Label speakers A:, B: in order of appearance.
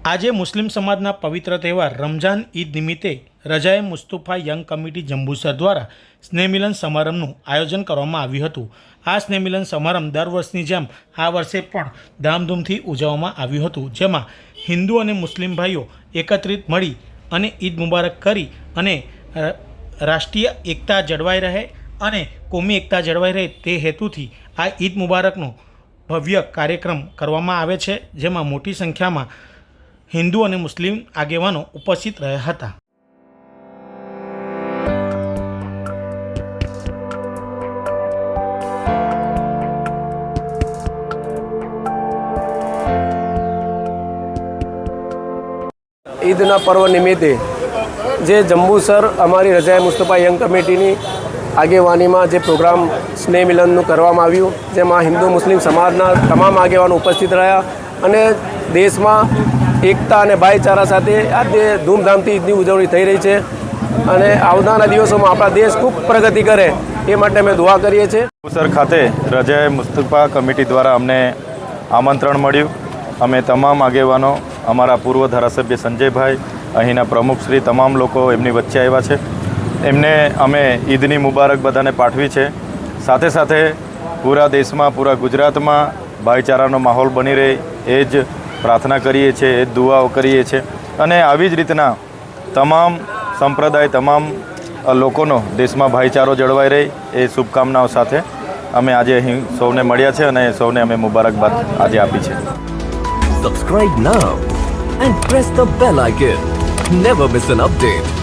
A: આજે મુસ્લિમ સમાજના પવિત્ર તહેવાર રમઝાન ઈદ નિમિત્તે રજાએ મુસ્તફા યંગ કમિટી જંબુસર દ્વારા સ્નેહમિલન સમારંભનું આયોજન કરવામાં આવ્યું હતું। આ સ્નેહમિલન સમારંભ દર વર્ષની જેમ આ વર્ષે પણ ધામધૂમથી ઉજવવામાં આવ્યું હતું, જેમાં હિન્દુ અને મુસ્લિમ ભાઈઓ એકત્રિત મળી અને ઈદ મુબારક કરી અને રાષ્ટ્રીય એકતા જળવાઈ રહે અને કોમી એકતા જળવાઈ રહે તે હેતુથી આ ઈદ મુબારકનો ભવ્ય કાર્યક્રમ કરવામાં આવે છે, જેમાં મોટી સંખ્યામાં हिंदू और मुस्लिम आगेवानों उपस्थित रहा था।
B: ईदना पर्व निमित्ते जे जंबूसर अमारी रजाए मुस्तफा यंग कमिटीनी આગેવાનીમાં જે પ્રોગ્રામ સ્નેહ મિલનનું કરવામાં આવ્યું, જેમાં હિન્દુ મુસ્લિમ સમાજના તમામ આગેવાનો ઉપસ્થિત રહ્યા અને દેશમાં એકતા અને ભાઈચારા સાથે આજે ધૂમધામથી ઈદની ઉજવણી થઈ રહી છે અને આવનારા દિવસોમાં આપણા દેશ ખૂબ પ્રગતિ કરે એ માટે અમે દુઆ કરીએ છીએ।
C: જંબુસર ખાતે રજાએ મુસ્તફા કમિટી દ્વારા અમને આમંત્રણ મળ્યું। અમે તમામ આગેવાનો, અમારા પૂર્વ ધારાસભ્ય સંજયભાઈ, અહીંના પ્રમુખશ્રી, તમામ લોકો એમની વચ્ચે આવ્યા છે। એમને અમે ઈદની મુબારક બધાને પાઠવી છે। સાથે સાથે પૂરા દેશમાં, પૂરા ગુજરાતમાં ભાઈચારાનો માહોલ બની રહે એ જ પ્રાર્થના કરીએ છીએ, એ જ દુઆઓ કરીએ છીએ અને આવી જ રીતના તમામ સંપ્રદાય, તમામ લોકોનો દેશમાં ભાઈચારો જળવાઈ રહે એ શુભકામનાઓ સાથે અમે આજે અહીં સૌને મળ્યા છે અને સૌને અમે મુબારકબાદ આજે આપી છે।
D: Subscribe now and press the bell icon. Never miss an update.